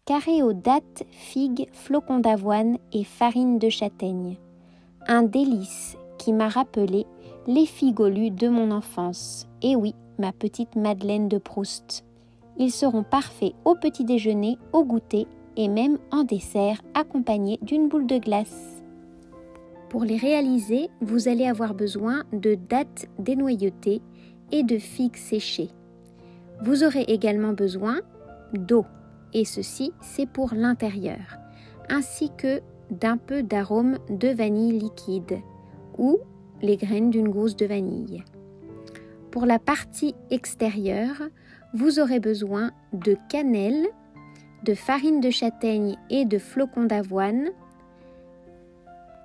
carré aux dattes, figues, flocons d'avoine et farine de châtaigne. Un délice qui m'a rappelé les figolus de mon enfance. Et oui, ma petite Madeleine de Proust. Ils seront parfaits au petit déjeuner, au goûter et même en dessert accompagnés d'une boule de glace. Pour les réaliser, vous allez avoir besoin de dattes dénoyautées et de figues séchées. Vous aurez également besoin d'eau, et ceci c'est pour l'intérieur, ainsi que d'un peu d'arôme de vanille liquide ou les graines d'une gousse de vanille. Pour la partie extérieure, vous aurez besoin de cannelle, de farine de châtaigne et de flocons d'avoine,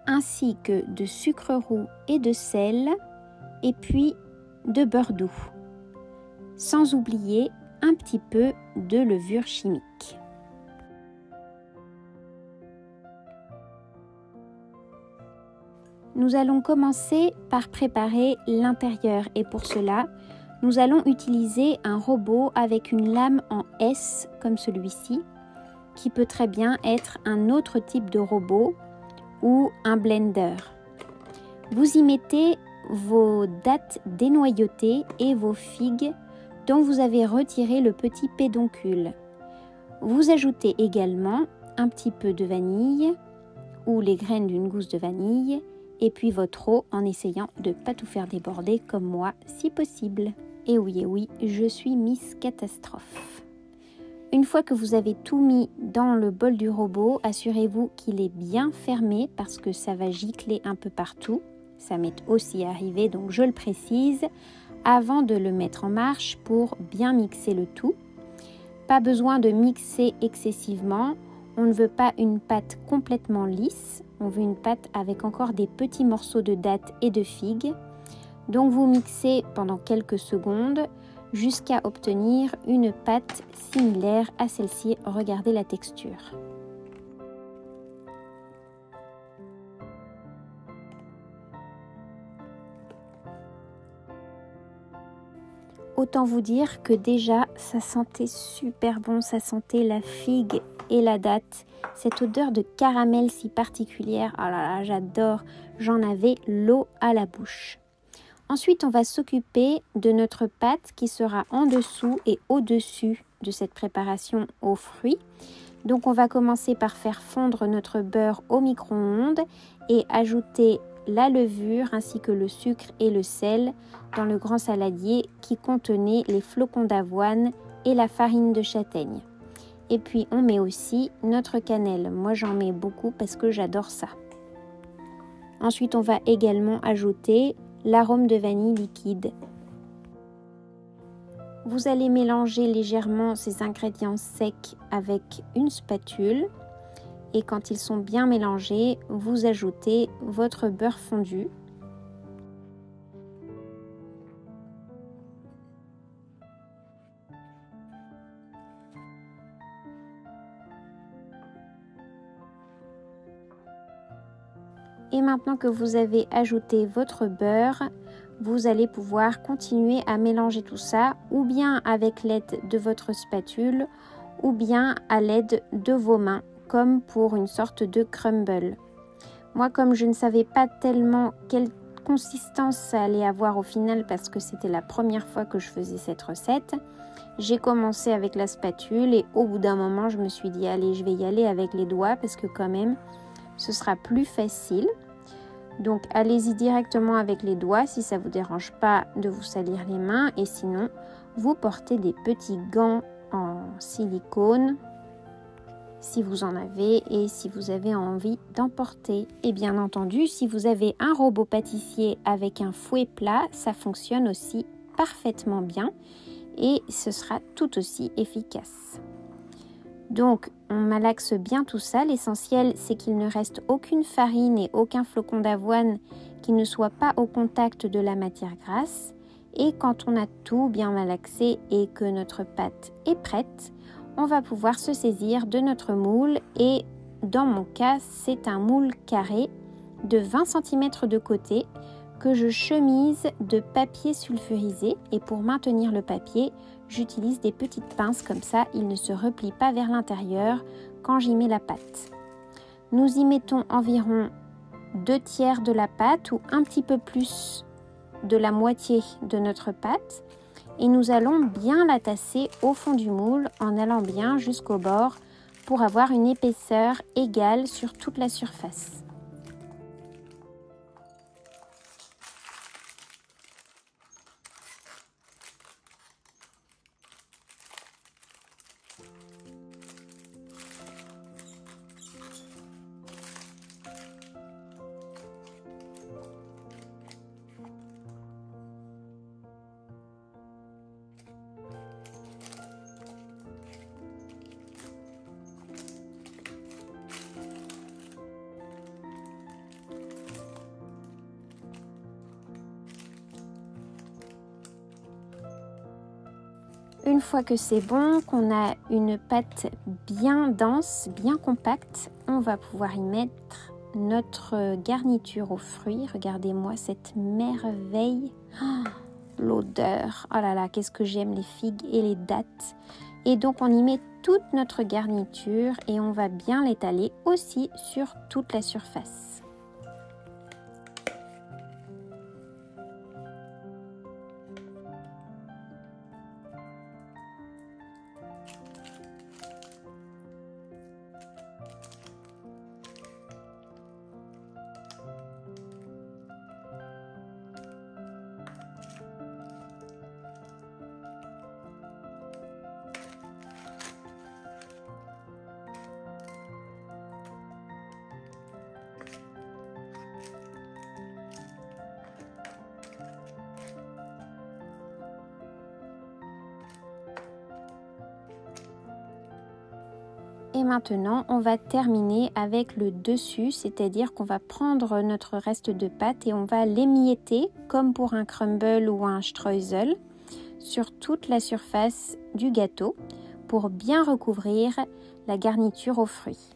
ainsi que de sucre roux et de sel, et puis de beurre doux. Sans oublier un petit peu de levure chimique. Nous allons commencer par préparer l'intérieur et pour cela, nous allons utiliser un robot avec une lame en S comme celui-ci, qui peut très bien être un autre type de robot ou un blender. Vous y mettez vos dattes dénoyautées et vos figues dont vous avez retiré le petit pédoncule. Vous ajoutez également un petit peu de vanille ou les graines d'une gousse de vanille et puis votre eau en essayant de ne pas tout faire déborder comme moi si possible. Et oui, je suis Miss Catastrophe. Une fois que vous avez tout mis dans le bol du robot, assurez-vous qu'il est bien fermé parce que ça va gicler un peu partout. Ça m'est aussi arrivé, donc je le précise, avant de le mettre en marche pour bien mixer le tout. Pas besoin de mixer excessivement, on ne veut pas une pâte complètement lisse, on veut une pâte avec encore des petits morceaux de dattes et de figues. Donc vous mixez pendant quelques secondes jusqu'à obtenir une pâte similaire à celle-ci. Regardez la texture. Autant vous dire que déjà, ça sentait super bon, ça sentait la figue et la date. Cette odeur de caramel si particulière, oh là là, j'adore, j'en avais l'eau à la bouche. Ensuite, on va s'occuper de notre pâte qui sera en dessous et au-dessus de cette préparation aux fruits. Donc, on va commencer par faire fondre notre beurre au micro-ondes et ajouter la levure ainsi que le sucre et le sel dans le grand saladier qui contenait les flocons d'avoine et la farine de châtaigne. Et puis on met aussi notre cannelle. Moi j'en mets beaucoup parce que j'adore ça. Ensuite on va également ajouter l'arôme de vanille liquide. Vous allez mélanger légèrement ces ingrédients secs avec une spatule. Et quand ils sont bien mélangés, vous ajoutez votre beurre fondu. Et maintenant que vous avez ajouté votre beurre, vous allez pouvoir continuer à mélanger tout ça, ou bien avec l'aide de votre spatule, ou bien à l'aide de vos mains, comme pour une sorte de crumble. Moi, comme je ne savais pas tellement quelle consistance ça allait avoir au final, parce que c'était la première fois que je faisais cette recette, j'ai commencé avec la spatule et au bout d'un moment, je me suis dit, allez, je vais y aller avec les doigts, parce que quand même, ce sera plus facile. Donc, allez-y directement avec les doigts si ça ne vous dérange pas de vous salir les mains. Et sinon, vous portez des petits gants en silicone si vous en avez et si vous avez envie d'en porter. Et bien entendu, si vous avez un robot pâtissier avec un fouet plat, ça fonctionne aussi parfaitement bien et ce sera tout aussi efficace. Donc, on malaxe bien tout ça. L'essentiel, c'est qu'il ne reste aucune farine et aucun flocon d'avoine qui ne soit pas au contact de la matière grasse. Et quand on a tout bien malaxé et que notre pâte est prête, on va pouvoir se saisir de notre moule. Et dans mon cas, c'est un moule carré de 20 cm de côté que je chemise de papier sulfurisé et pour maintenir le papier, j'utilise des petites pinces comme ça, il ne se replie pas vers l'intérieur quand j'y mets la pâte. Nous y mettons environ 2/3 de la pâte ou un petit peu plus de la moitié de notre pâte et nous allons bien la tasser au fond du moule en allant bien jusqu'au bord pour avoir une épaisseur égale sur toute la surface. Une fois que c'est bon, qu'on a une pâte bien dense, bien compacte, on va pouvoir y mettre notre garniture aux fruits. Regardez-moi cette merveille. Oh, l'odeur. Oh là là, qu'est-ce que j'aime les figues et les dattes. Et donc on y met toute notre garniture et on va bien l'étaler aussi sur toute la surface. Et maintenant, on va terminer avec le dessus, c'est-à-dire qu'on va prendre notre reste de pâte et on va l'émietter comme pour un crumble ou un streusel sur toute la surface du gâteau pour bien recouvrir la garniture aux fruits.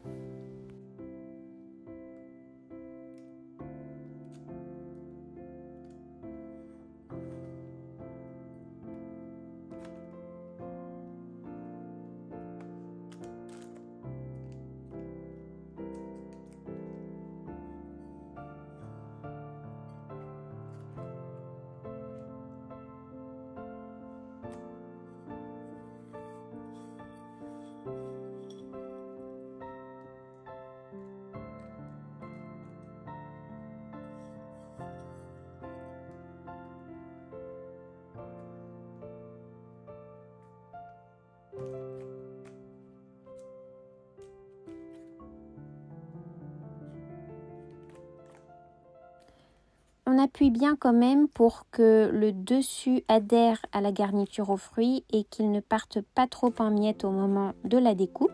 On appuie bien quand même pour que le dessus adhère à la garniture aux fruits et qu'il ne parte pas trop en miettes au moment de la découpe.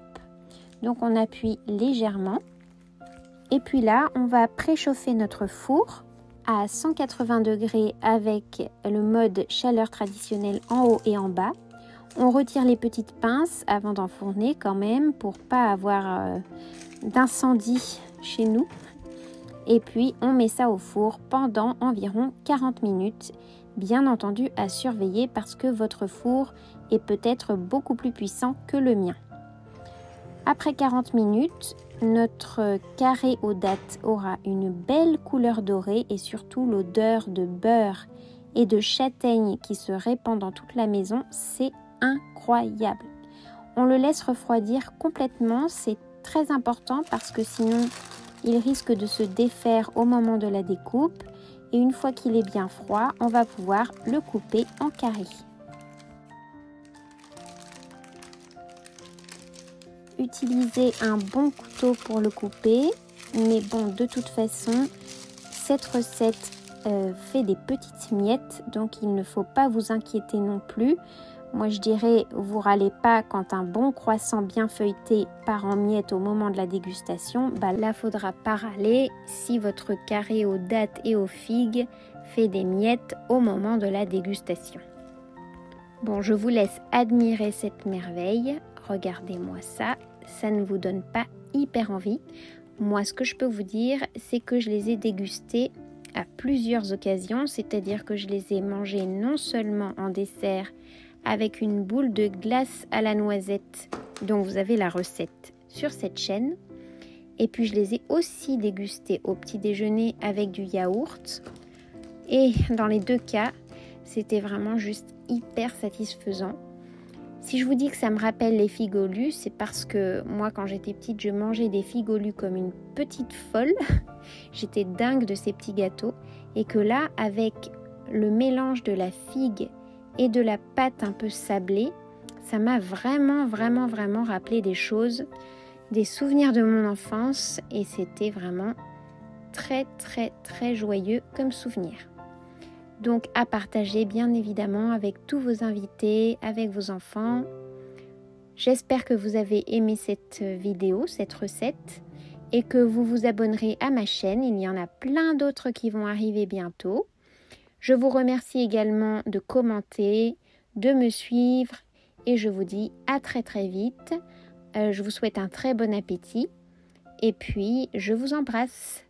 Donc on appuie légèrement. Et puis là, on va préchauffer notre four à 180 degrés avec le mode chaleur traditionnelle en haut et en bas. On retire les petites pinces avant d'enfourner quand même pour pas avoir d'incendie chez nous. Et puis on met ça au four pendant environ 40 minutes, bien entendu à surveiller parce que votre four est peut-être beaucoup plus puissant que le mien. Après 40 minutes, notre carré aux dattes aura une belle couleur dorée et surtout l'odeur de beurre et de châtaigne qui se répand dans toute la maison, c'est incroyable. On le laisse refroidir complètement, c'est très important parce que sinon il risque de se défaire au moment de la découpe et une fois qu'il est bien froid, on va pouvoir le couper en carrés. Utilisez un bon couteau pour le couper, mais bon, de toute façon, cette recette fait des petites miettes, donc il ne faut pas vous inquiéter non plus. Moi je dirais, vous râlez pas quand un bon croissant bien feuilleté part en miettes au moment de la dégustation. Bah là, faudra pas râler si votre carré aux dattes et aux figues fait des miettes au moment de la dégustation. Bon, je vous laisse admirer cette merveille. Regardez-moi ça, ça ne vous donne pas hyper envie. Moi, ce que je peux vous dire, c'est que je les ai dégustés à plusieurs occasions, c'est-à-dire que je les ai mangés non seulement en dessert avec une boule de glace à la noisette, dont vous avez la recette sur cette chaîne, et puis je les ai aussi dégustés au petit déjeuner avec du yaourt. Et dans les deux cas, c'était vraiment juste hyper satisfaisant. Si je vous dis que ça me rappelle les figolus, c'est parce que moi, quand j'étais petite, je mangeais des figolus comme une petite folle. J'étais dingue de ces petits gâteaux. Et que là, avec le mélange de la figue et de la pâte un peu sablée, ça m'a vraiment rappelé des choses, des souvenirs de mon enfance. Et c'était vraiment très joyeux comme souvenir. Donc à partager bien évidemment avec tous vos invités, avec vos enfants. J'espère que vous avez aimé cette vidéo, cette recette, et que vous vous abonnerez à ma chaîne. Il y en a plein d'autres qui vont arriver bientôt. Je vous remercie également de commenter, de me suivre, et je vous dis à très vite. Je vous souhaite un très bon appétit, et puis je vous embrasse.